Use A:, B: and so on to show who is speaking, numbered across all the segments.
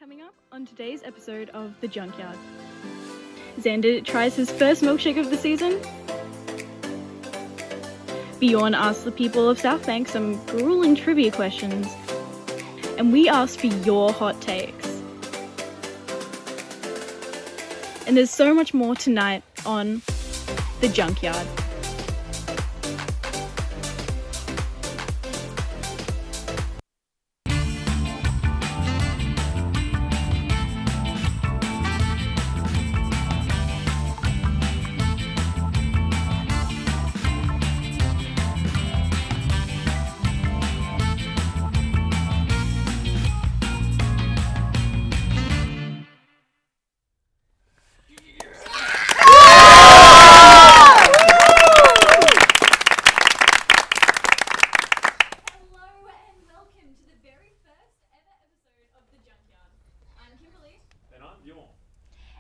A: Coming up on today's episode of The Junkyard. Xander tries his first milkshake of the season. Bjorn asks the people of Southbank some grueling trivia questions. And we ask for your hot takes. And there's so much more tonight on The Junkyard.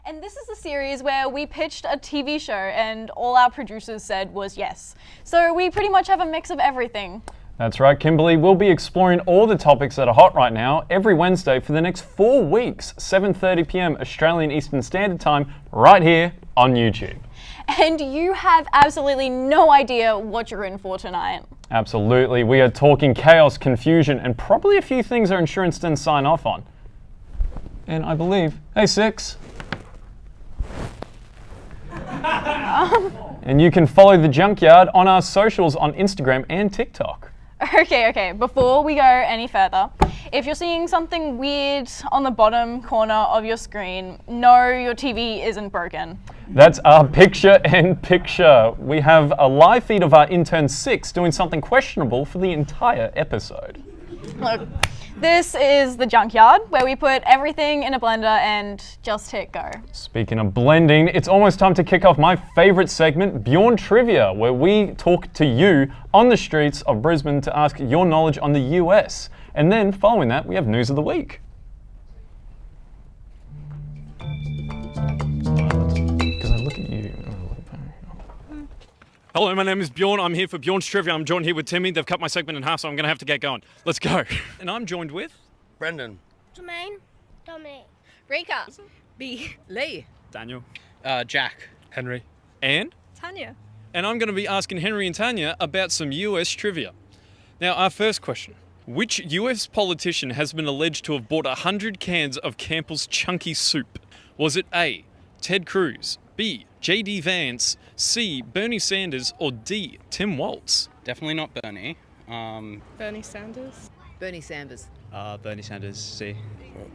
B: And this is the series where we pitched a TV show and all our producers said was yes. So we pretty much have a mix of everything.
C: That's right, Kimberly. We'll be exploring all the topics that are hot right now every Wednesday for the next 4 weeks, 7:30 p.m. Australian Eastern Standard Time, right here on YouTube.
B: And you have absolutely no idea what you're in for tonight.
C: Absolutely. We are talking chaos, confusion, and probably a few things our insurance didn't sign off on. And I believe, hey Six. And you can follow The Junkyard on our socials on Instagram and TikTok.
B: Okay, before we go any further, if you're seeing something weird on the bottom corner of your screen, no, your TV isn't broken.
C: That's our picture-in-picture. We have a live feed of our intern Six doing something questionable for the entire episode.
B: Look, this is The Junkyard, where we put everything in a blender and just hit go.
C: Speaking of blending, it's almost time to kick off my favourite segment, Bjorn Trivia, where we talk to you on the streets of Brisbane to ask your knowledge on the US. And then, following that, we have News of the Week. Because I look at you.
D: Hello, my name is Bjorn. I'm here for Bjorn's Trivia. I'm joined here with Timmy. They've cut my segment in half, so I'm going to have to get going. Let's go. And I'm joined with...
E: Brendan.
F: Jermaine. Dominic.
G: Rika. B. Lee.
D: Daniel.
E: Jack.
D: Henry. And?
G: Tanya.
D: And I'm going to be asking Henry and Tanya about some US trivia. Now, our first question. Which US politician has been alleged to have bought 100 cans of Campbell's Chunky Soup? Was it A, Ted Cruz, B, J.D. Vance, C, Bernie Sanders, or D, Tim Walz?
E: Definitely not Bernie.
G: Bernie Sanders.
H: Bernie Sanders.
I: Bernie Sanders, C.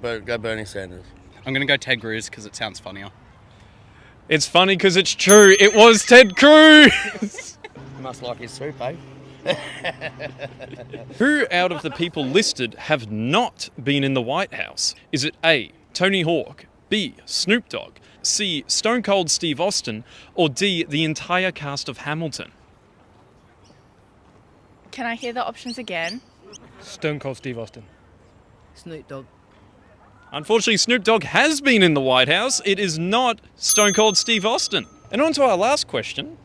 E: Go Bernie Sanders.
I: I'm going to go Ted Cruz because it sounds funnier.
D: It's funny because it's true. It was Ted Cruz.
E: Must like his soup, eh?
D: Who out of the people listed have not been in the White House? Is it A, Tony Hawk, B, Snoop Dogg, C, Stone Cold Steve Austin, or D, the entire cast of Hamilton?
G: Can I hear the options again?
I: Stone Cold Steve Austin.
H: Snoop Dogg.
D: Unfortunately, Snoop Dogg has been in the White House. It is not Stone Cold Steve Austin. And on to our last question.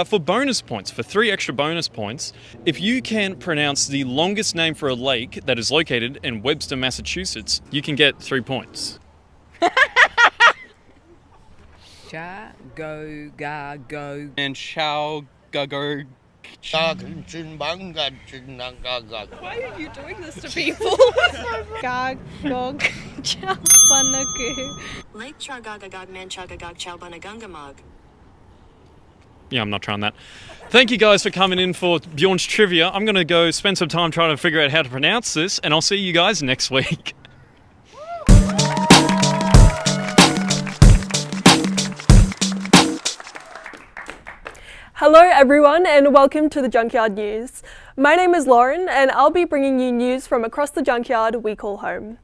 D: For bonus points, for 3 extra bonus points, if you can pronounce the longest name for a lake that is located in Webster, Massachusetts, you can get 3 points.
H: Cha, go, ga, go.
I: And Chow, go.
G: Why are you doing this to people? Gag, gog, chow, banagu.
J: Lake Chargagagag Manchagagag Chowbanagungamog.
D: Yeah, I'm not trying that. Thank you guys for coming in for Bjorn's Trivia. I'm going to go spend some time trying to figure out how to pronounce this, and I'll see you guys next week.
K: Hello everyone and welcome to the Junkyard News. My name is Lauren and I'll be bringing you news from across the junkyard we call home.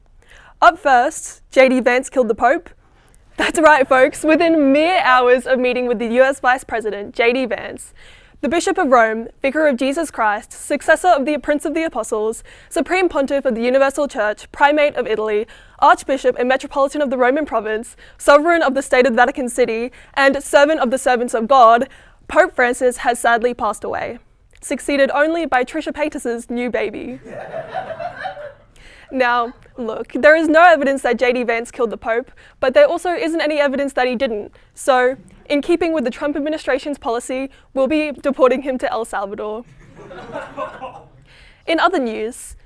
K: Up first, J.D. Vance killed the Pope. That's right folks, within mere hours of meeting with the US Vice President, J.D. Vance, the Bishop of Rome, Vicar of Jesus Christ, successor of the Prince of the Apostles, Supreme Pontiff of the Universal Church, Primate of Italy, Archbishop and Metropolitan of the Roman Province, Sovereign of the State of Vatican City, and Servant of the Servants of God, Pope Francis has sadly passed away, succeeded only by Trisha Paytas's new baby. Now, look, there is no evidence that JD Vance killed the Pope, but there also isn't any evidence that he didn't. So, in keeping with the Trump administration's policy, we'll be deporting him to El Salvador. In other news,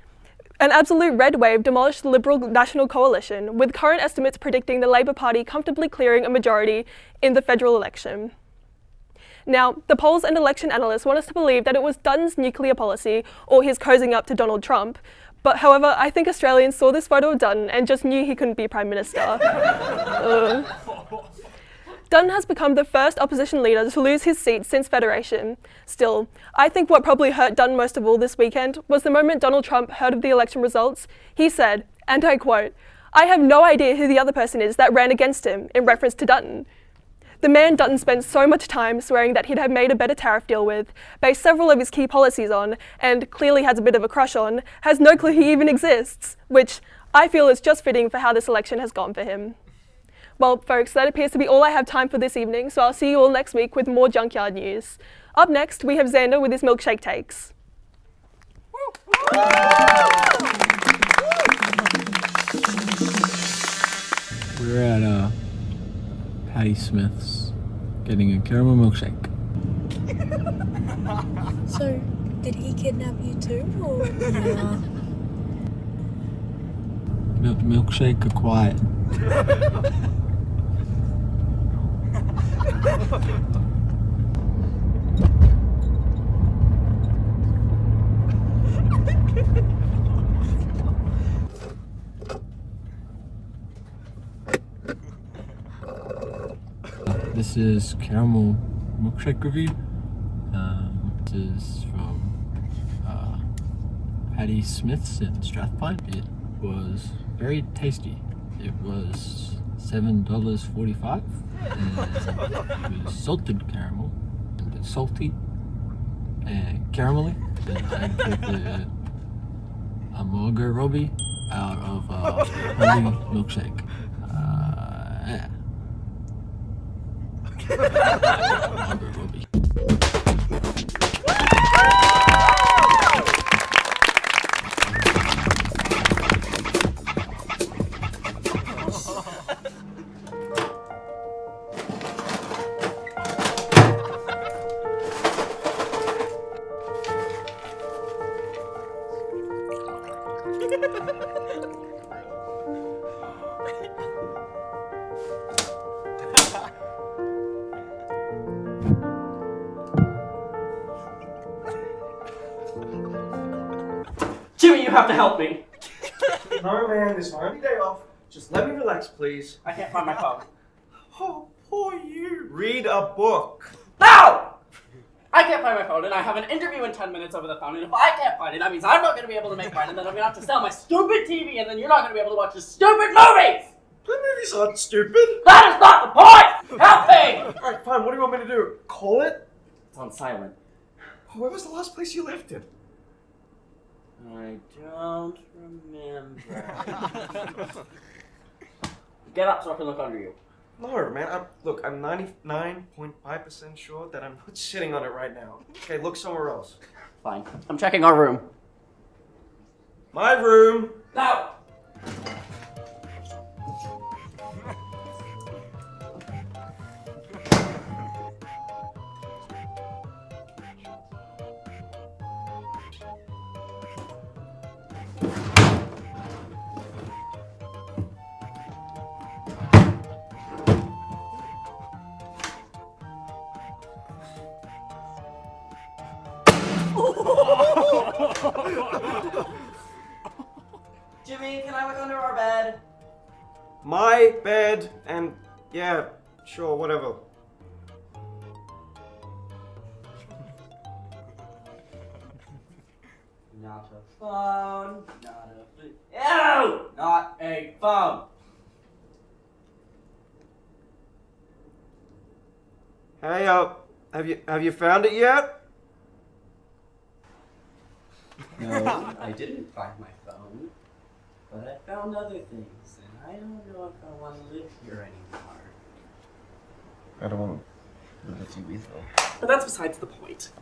K: an absolute red wave demolished the Liberal National Coalition, with current estimates predicting the Labour Party comfortably clearing a majority in the federal election. Now, the polls and election analysts want us to believe that it was Dutton's nuclear policy or his cozying up to Donald Trump, but however, I think Australians saw this photo of Dutton and just knew he couldn't be Prime Minister. Dutton has become the first opposition leader to lose his seat since Federation. Still, I think what probably hurt Dutton most of all this weekend was the moment Donald Trump heard of the election results. He said, and I quote, "I have no idea who the other person is that ran against him," in reference to Dutton. The man Dutton spent so much time swearing that he'd have made a better tariff deal with, based several of his key policies on, and clearly has a bit of a crush on, has no clue he even exists, which I feel is just fitting for how this election has gone for him. Well, folks, that appears to be all I have time for this evening, so I'll see you all next week with more Junkyard news. Up next, we have Xander with his Milkshake takes.
L: We're at Patty Smith's getting a caramel milkshake.
F: So, did he kidnap you too, or? Yeah.
L: Milkshake acquired. This is caramel milkshake review. This is from Patty Smith's in Strathpine. It was very tasty. It was $7.45. It was salted caramel, and it's salty and caramelly. And I get the Margot Robbie out of honey milkshake. Yeah. Margot Robbie.
M: Jimmy, you have to help me.
N: No, man, it's my only day off. Just let me relax, please.
M: I can't find my phone.
N: Oh, poor you. Read a book.
M: No! I can't find my phone, and I have an interview in 10 minutes over the phone, and if I can't find it, that means I'm not going to be able to make mine, and then I'm going to have to sell my stupid TV, and then you're not going to be able to watch your stupid movies!
N: The movies aren't stupid.
M: That is not the point! Help me!
N: Alright, fine, what do you want me to do? Call it?
M: It's on silent.
N: Where was the last place you left it?
M: I don't remember. Get up so I can look under you.
N: No, man, look, I'm 99.5% sure that I'm not sitting on it right now. Okay, look somewhere else.
M: Fine. I'm checking our room.
N: My room!
M: No! Jimmy, can I look under our bed?
N: My bed, and yeah, sure, whatever.
M: Not a phone, not a ew! Not a phone!
N: Hey, have you found it yet?
M: No, I didn't find my phone, but I found other things, and I don't know if I want to live here anymore.
N: I don't want to live with you either.
M: But that's besides the point.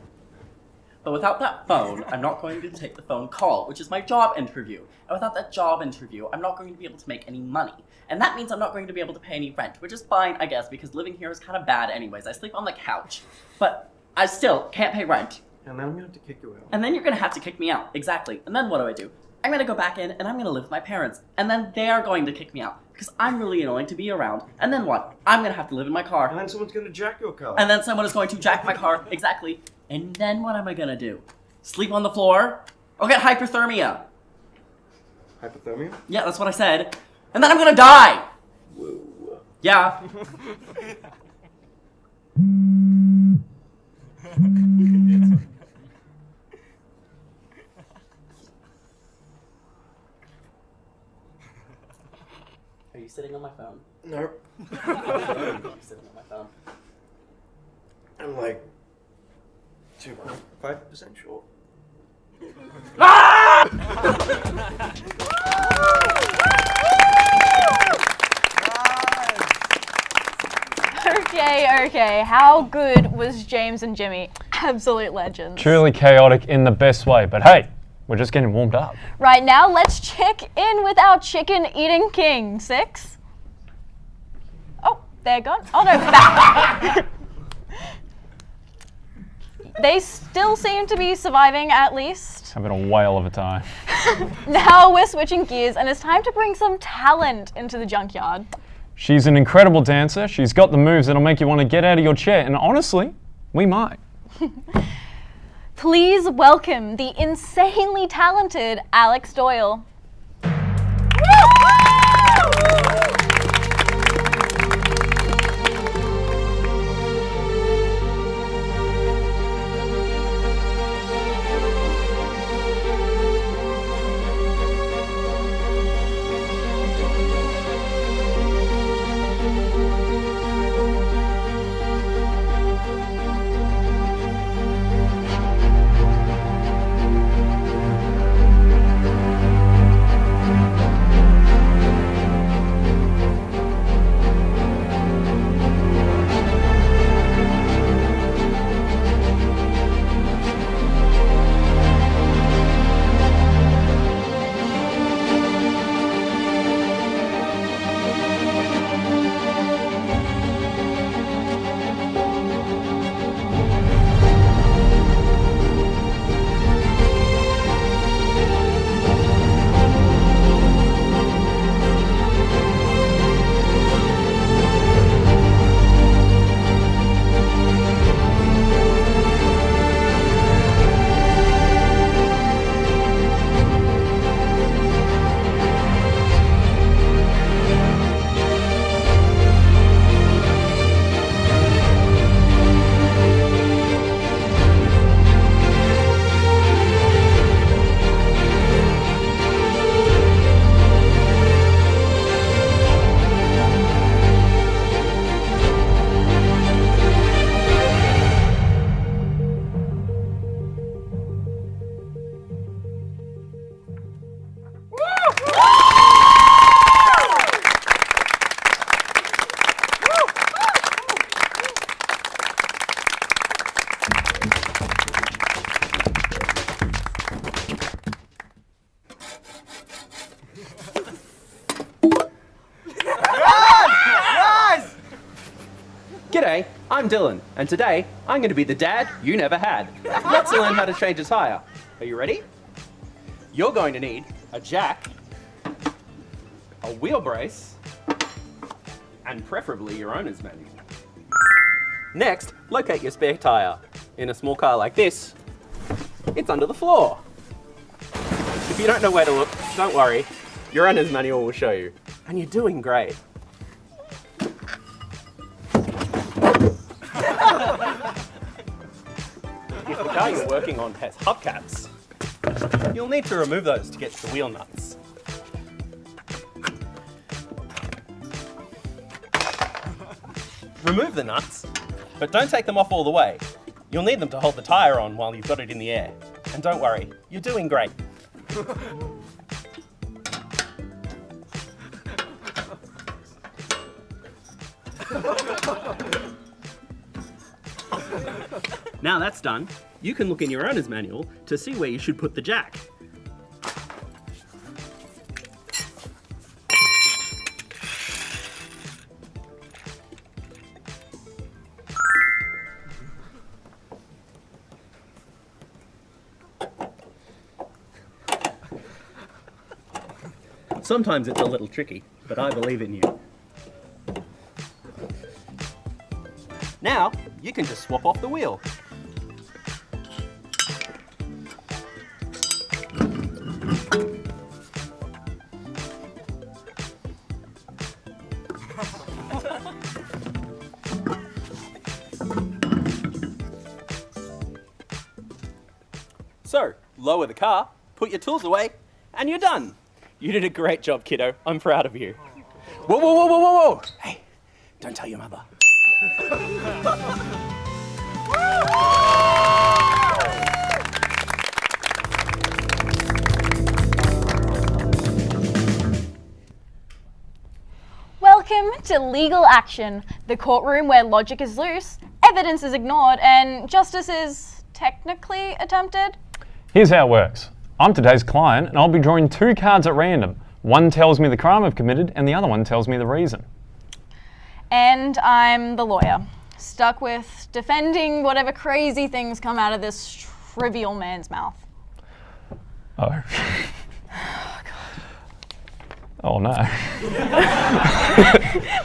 M: But without that phone, I'm not going to take the phone call, which is my job interview. And without that job interview, I'm not going to be able to make any money. And that means I'm not going to be able to pay any rent, which is fine, I guess, because living here is kind of bad anyways. I sleep on the couch. But I still can't pay rent.
N: And then I'm gonna have to kick you out.
M: And then you're gonna have to kick me out. Exactly. And then what do? I'm gonna go back in and I'm gonna live with my parents. And then they're going to kick me out. Because I'm really annoying to be around. And then what? I'm gonna have to live in my car.
N: And then someone's gonna jack your car.
M: And then someone is going to jack my car. Exactly. And then what am I gonna do? Sleep on the floor? Or get hypothermia?
N: Hypothermia?
M: Yeah, that's what I said. And then I'm gonna die!
N: Whoa.
M: Yeah. Are you sitting on my phone?
N: Nope.
M: I'm sitting on my phone.
N: I'm like 2.5% sure.
B: Okay. How good was James and Jimmy? Absolute legends.
C: Truly chaotic in the best way, but hey, we're just getting warmed up.
B: Right now, let's check in with our chicken eating king. 6. Oh, they're gone. Oh no, back. They still seem to be surviving, at least.
C: Having a whale of a time.
B: Now we're switching gears, and it's time to bring some talent into the junkyard.
C: She's an incredible dancer. She's got the moves that'll make you want to get out of your chair, and honestly, we might.
B: Please welcome the insanely talented Alex Doyle.
O: G'day, I'm Dylan, and today I'm going to be the dad you never had. Let's learn how to change a tyre. Are you ready? You're going to need a jack, a wheel brace, and preferably your owner's manual. Next, locate your spare tyre. In a small car like this, it's under the floor. If you don't know where to look, don't worry. Your owner's manual will show you. And you're doing great. If the car you're working on has hubcaps, you'll need to remove those to get to the wheel nuts. Remove the nuts, but don't take them off all the way. You'll need them to hold the tyre on while you've got it in the air. And don't worry, you're doing great. Now that's done, you can look in your owner's manual to see where you should put the jack. Sometimes it's a little tricky, but I believe in you. Now, you can just swap off the wheel. So, lower the car, put your tools away, and you're done. You did a great job, kiddo. I'm proud of you. Whoa, whoa, whoa, whoa, whoa, whoa! Hey, don't tell your mother.
B: Welcome to Legal Action, the courtroom where logic is loose, evidence is ignored, and justice is technically attempted.
C: Here's how it works. I'm today's client, and I'll be drawing 2 cards at random. One tells me the crime I've committed, and the other one tells me the reason.
B: And I'm the lawyer, stuck with defending whatever crazy things come out of this trivial man's mouth.
C: Oh. Oh no.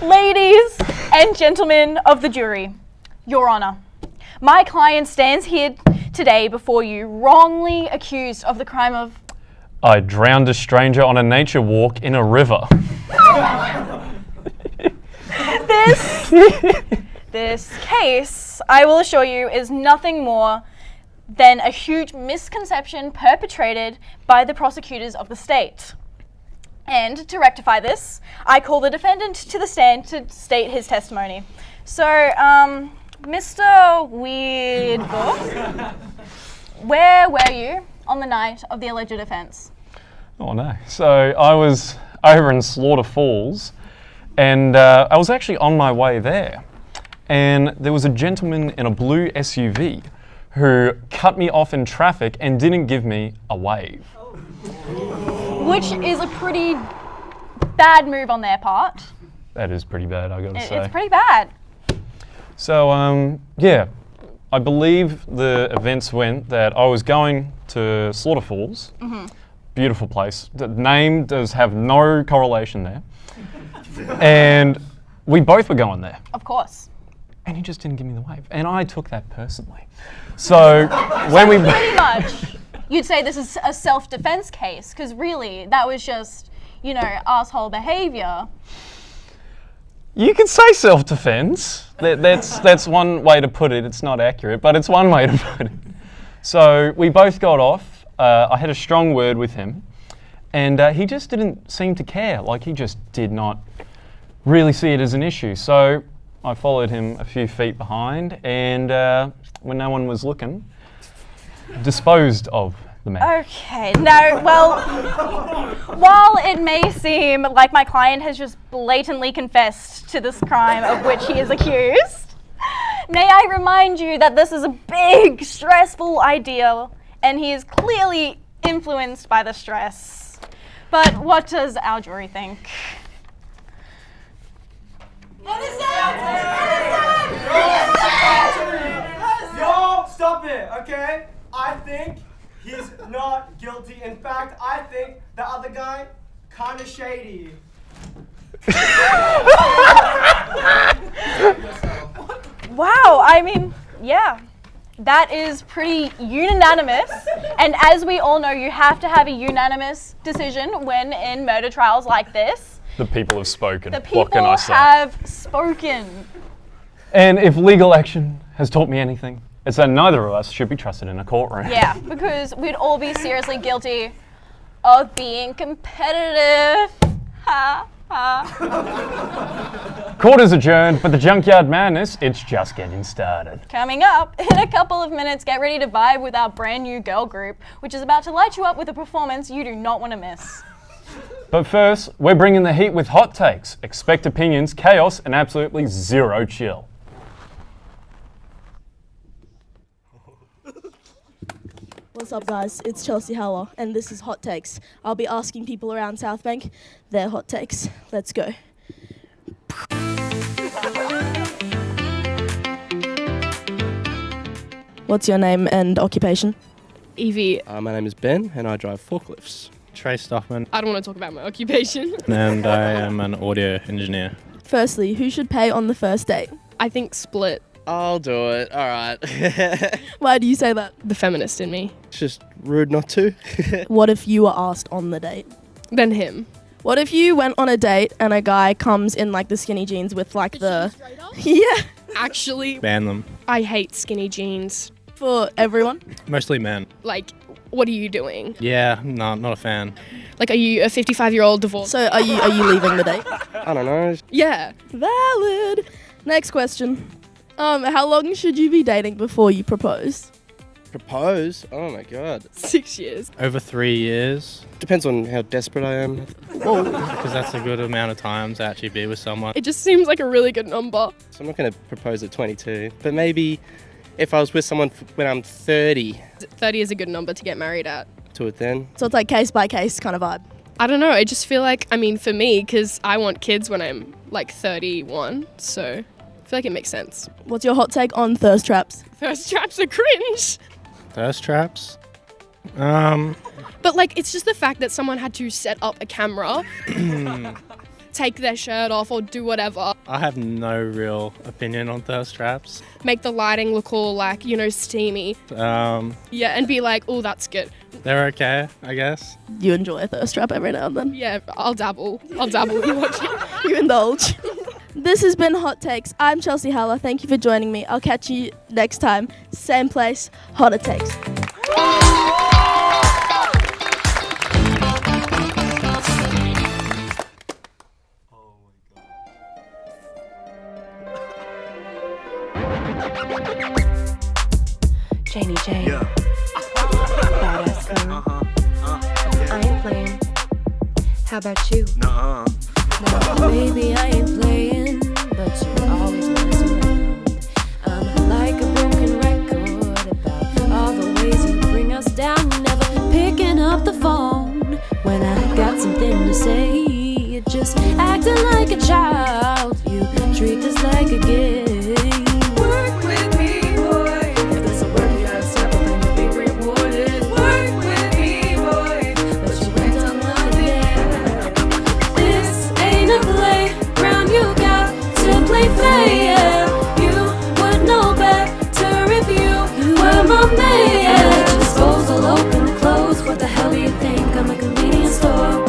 B: Ladies and gentlemen of the jury, Your Honor, my client stands here today before you wrongly accused of the crime of...
C: I drowned a stranger on a nature walk in a river.
B: This case, I will assure you, is nothing more than a huge misconception perpetrated by the prosecutors of the state. And to rectify this, I call the defendant to the stand to state his testimony. So, Mr. Weirdbook, where were you on the night of the alleged offence?
C: Oh no. So I was over in Slaughter Falls, and I was actually on my way there. And there was a gentleman in a blue SUV who cut me off in traffic and didn't give me a wave.
B: Which is a pretty bad move on their part.
C: That is pretty bad, I gotta say.
B: It's pretty bad.
C: So, yeah, I believe the events went that I was going to Slaughter Falls.
B: Mm-hmm.
C: Beautiful place. The name does have no correlation there. And we both were going there.
B: Of course.
C: And he just didn't give me the wave. And I took that personally. So, when we...
B: Pretty much, you'd say this is a self-defense case, because really, that was just, you know, asshole behavior.
C: You could say self-defense. That's one way to put it. It's not accurate, but it's one way to put it. So we both got off. I had a strong word with him, and he just didn't seem to care. Like, he just did not really see it as an issue. So I followed him a few feet behind, and when no one was looking, disposed of the man.
B: Okay, no, well, while it may seem like my client has just blatantly confessed to this crime of which he is accused, may I remind you that this is a big, stressful ideal, and he is clearly influenced by the stress. But what does our jury think?
P: Yo, stop it, okay? I think he's not guilty. In fact, I think the other guy, kinda shady.
B: Wow, I mean, yeah, that is pretty unanimous. And as we all know, you have to have a unanimous decision when in murder trials like this.
C: The people have spoken.
B: The people
C: what can I say?
B: have spoken.
C: And if legal action has taught me anything, it's that neither of us should be trusted in a courtroom.
B: Yeah, because we'd all be seriously guilty of being competitive. Ha, ha.
C: Court is adjourned, but the Junkyard Madness, it's just getting started.
B: Coming up in a couple of minutes, get ready to vibe with our brand new girl group, which is about to light you up with a performance you do not want to miss.
C: But first, we're bringing the heat with hot takes. Expect opinions, chaos, and absolutely zero chill.
Q: What's up, guys? It's Chelsea Howler, and this is Hot Takes. I'll be asking people around South Bank their hot takes. Let's go. What's your name and occupation?
R: Evie.
S: My name is Ben, and I drive forklifts.
T: Trey Stockman.
R: I don't want to talk about my occupation.
T: And I am an audio engineer.
Q: Firstly, who should pay on the first date?
R: I think split.
S: I'll do it. All right.
Q: Why do you say that?
R: The feminist in me.
S: It's just rude not to.
Q: What if you were asked on the date?
R: Then him.
Q: What if you went on a date and a guy comes in like the skinny jeans with like the... Yeah.
R: Actually,
T: Ban them.
R: I hate skinny jeans.
Q: For everyone?
T: Mostly men.
R: Like, what are you doing?
T: Yeah, no, not a fan.
R: Like, are you a 55-year-old divorced?
Q: So are you leaving the date?
S: I don't know.
R: Yeah.
Q: Valid. Next question. How long should you be dating before you propose?
S: Propose? Oh my god.
R: 6 years.
T: Over 3 years.
S: Depends on how desperate I am.
T: Because that's a good amount of time to actually be with someone.
R: It just seems like a really good number.
S: So I'm not going to propose at 22, but maybe if I was with someone when I'm 30.
R: 30 is a good number to get married at.
S: Do it then.
Q: So it's like case by case kind of vibe.
R: I don't know. I just feel like, I mean, for me, because I want kids when I'm like 31, so I feel like it makes sense.
Q: What's your hot take on thirst traps?
R: Thirst traps are cringe.
T: Thirst traps?
R: But like, it's just the fact that someone had to set up a camera, take their shirt off or do whatever.
T: I have no real opinion on thirst traps.
R: Make the lighting look all like, you know, steamy. Yeah, and be like, oh, that's good.
T: They're okay, I guess.
Q: You enjoy a thirst trap every now and then?
R: Yeah, I'll dabble. You watch it.
Q: You indulge. This has been Hot Takes. I'm Chelsea Howler. Thank you for joining me. I'll catch you next time. Same place, Hotter Takes.
U: Janie J. Yeah. Badass girl. I ain't playing. How about you?
V: Nuh-uh.
U: No, baby, I ain't playing, but you always mess around. I'm like a broken record about all the ways you bring us down. Never picking up the phone when I got something to say. You're just acting like a child. You treat this like a game. Work with me, boy. If there's a work you gotta step up and you'll be rewarded. Work with me, boy. But you ain't done nothing yet. This ain't a playground, you got to play fair. You would know better if you were my man. Disposal open and close. What the hell do you think? I'm a convenience store.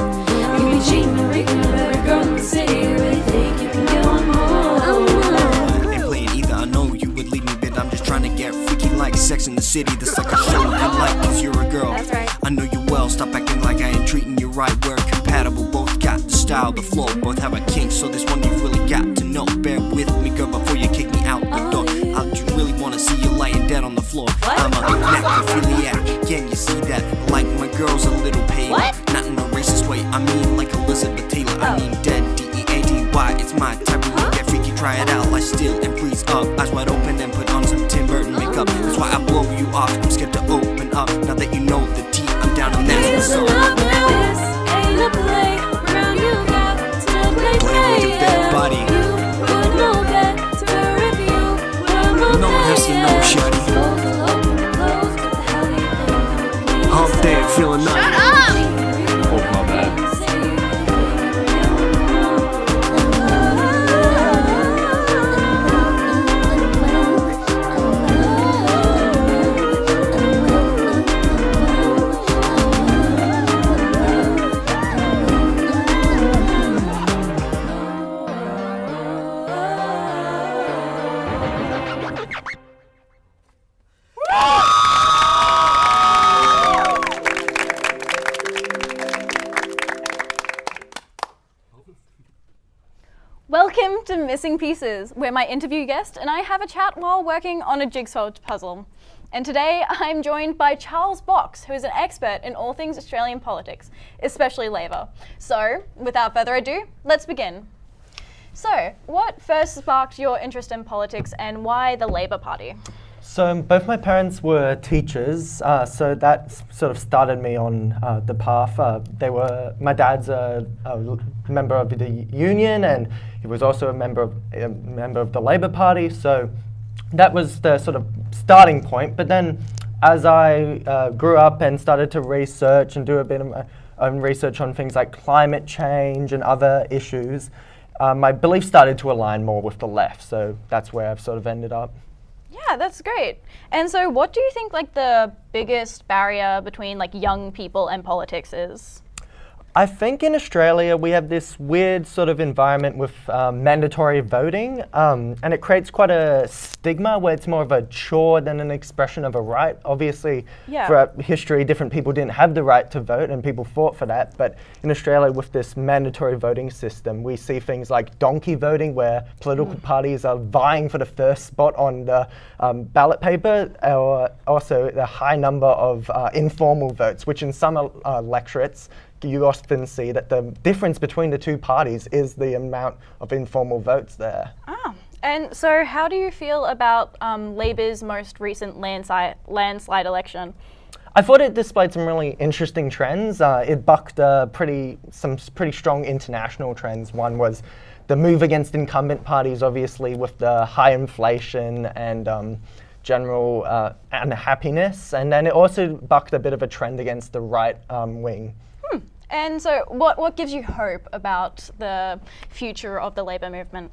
U: You be cheating and reeking a better girl in the city. You really think you can get one more?
V: Ain't playing either, I know you would leave me, but I'm just trying to get freaky like Sex in the City. That's like a show you like, cause you're a girl.
U: That's right.
V: I know you well, stop acting like I ain't treating you right. We're compatible, both got the style, the flow, both have a kink, so this one you've really got to know. Bear with me, girl, before you kick me out the door. I do really wanna see you lying dead on the floor. I'm a necrophiliac, can you see that? Like my girl's a little pale. Not in a racist way, I mean like Elizabeth Taylor. I mean dead, D-E-A-D-Y, it's my type of look. Get freaky, try it out, lie still and freeze up. Eyes wide open and put on some Tim Burton makeup. That's why I blow you off, I'm scared to open up. Now that you know the tea, I'm down and that's what's up.
U: This ain't a playground, you got to play fair.
V: With your bad body.
U: You would know better if you were my
V: No one has to know, shawty. Hump day, feeling nice.
U: Shut up!
T: Oh, my bad.
B: Welcome to Missing Pieces, where my interview guest and I have a chat while working on a jigsaw puzzle. And today I'm joined by Charles Box, who is an expert in all things Australian politics, especially Labor. So, without further ado, let's begin. So, what first sparked your interest in politics and why the Labor Party?
A: So both my parents were teachers, so that sort of started me on the path. My dad's a member of the union, and he was also a member of the Labour Party. So that was the sort of starting point. But then, as I grew up and started to research and do a bit of my own research on things like climate change and other issues, my beliefs started to align more with the left. So that's where I've sort of ended up.
B: Yeah, that's great. And so what do you think like the biggest barrier between like young people and politics is?
A: I think in Australia we have this weird sort of environment with mandatory voting, and it creates quite a stigma where it's more of a chore than an expression of a right. Obviously, throughout history, different people didn't have the right to vote and people fought for that. But in Australia, with this mandatory voting system, we see things like donkey voting, where political parties are vying for the first spot on the ballot paper, or also the high number of informal votes, which in some electorates, you often see that the difference between the two parties is the amount of informal votes there.
B: And so how do you feel about Labor's most recent landslide election?
A: I thought it displayed some really interesting trends. It bucked some pretty strong international trends. One was the move against incumbent parties, obviously, with the high inflation and general unhappiness. And then it also bucked a bit of a trend against the right wing.
B: And so what gives you hope about the future of the Labour movement?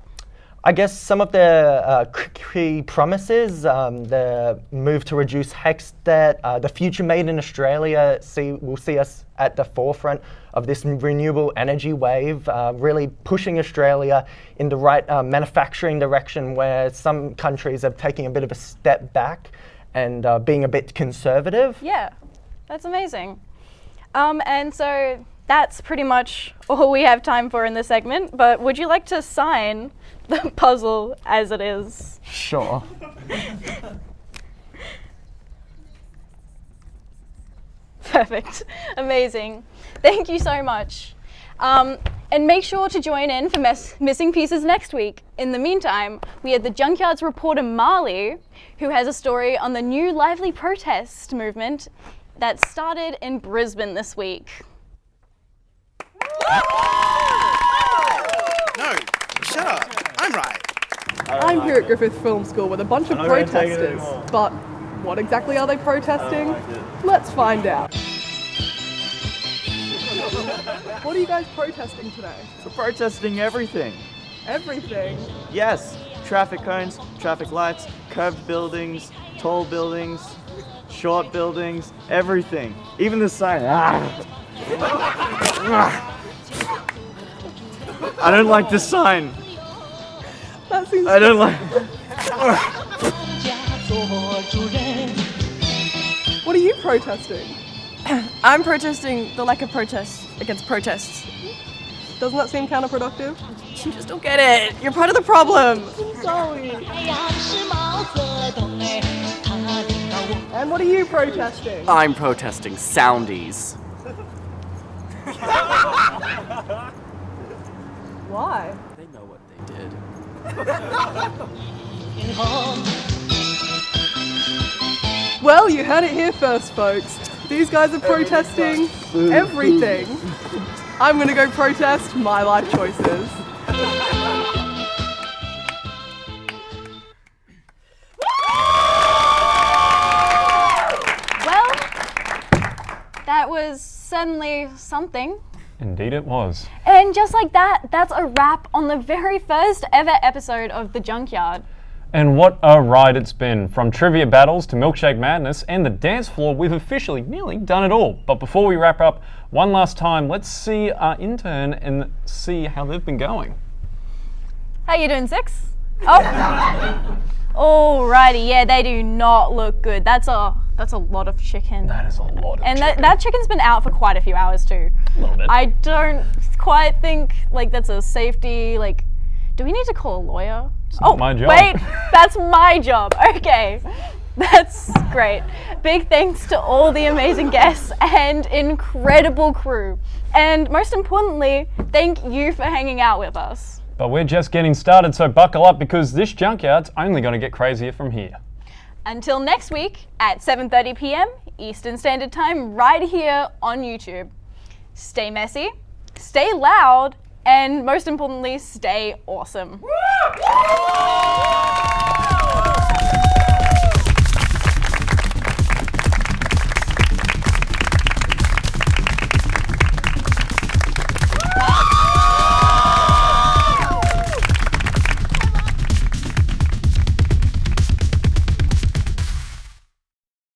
A: I guess some of the key promises, the move to reduce HECS debt, the future made in Australia will see us at the forefront of this renewable energy wave, really pushing Australia in the right manufacturing direction, where some countries are taking a bit of a step back and being a bit conservative.
B: Yeah, that's amazing. And so that's pretty much all we have time for in this segment, but would you like to sign the puzzle as it is?
A: Sure.
B: Perfect. Amazing. Thank you so much. And make sure to join in for Missing Pieces next week. In the meantime, we have the Junkyard's reporter Marley, who has a story on the new lively protest movement that started in Brisbane this week.
E: No, shut up. I'm right.
K: I'm here at Griffith Film School with a bunch of protesters, but what exactly are they protesting? Let's find out. What are you guys protesting today?
W: We're protesting everything.
K: Everything?
W: Yes, traffic cones, traffic lights, curved buildings, tall buildings, short buildings, everything. Even the sign. I don't like the sign.
K: That seems
W: I don't like.
K: What are you protesting?
X: I'm protesting the lack of protests against protests.
K: Doesn't that seem counterproductive?
X: You just don't get it. You're part of the problem.
K: Sorry. And what are you protesting?
M: I'm protesting soundies.
K: Why?
M: They know what they did.
K: Well, you heard it here first, folks. These guys are protesting everything. I'm gonna go protest my life choices.
B: Well, that was certainly something.
C: Indeed it was.
B: And just like that, that's a wrap on the very first ever episode of The Junkyard.
C: And what a ride it's been. From trivia battles to milkshake madness and the dance floor, we've officially nearly done it all. But before we wrap up, one last time, let's see our intern and see how they've been going.
B: How you doing, Six? Oh. Alrighty, yeah, they do not look good. That's a lot of chicken.
C: That is a lot of
B: chicken.
C: chicken.
B: That chicken's been out for quite a few hours too.
C: A little bit.
B: I don't quite think like that's a safety, like, do we need to call a lawyer?
C: It's not my job.
B: Wait, that's my job. Okay, that's great. Big thanks to all the amazing guests and incredible crew. And most importantly, thank you for hanging out with us.
C: But we're just getting started, so buckle up because this Junkyard's only going to get crazier from here.
B: Until next week at 7:30 p.m. Eastern Standard Time, right here on YouTube. Stay messy, stay loud, and most importantly, stay awesome.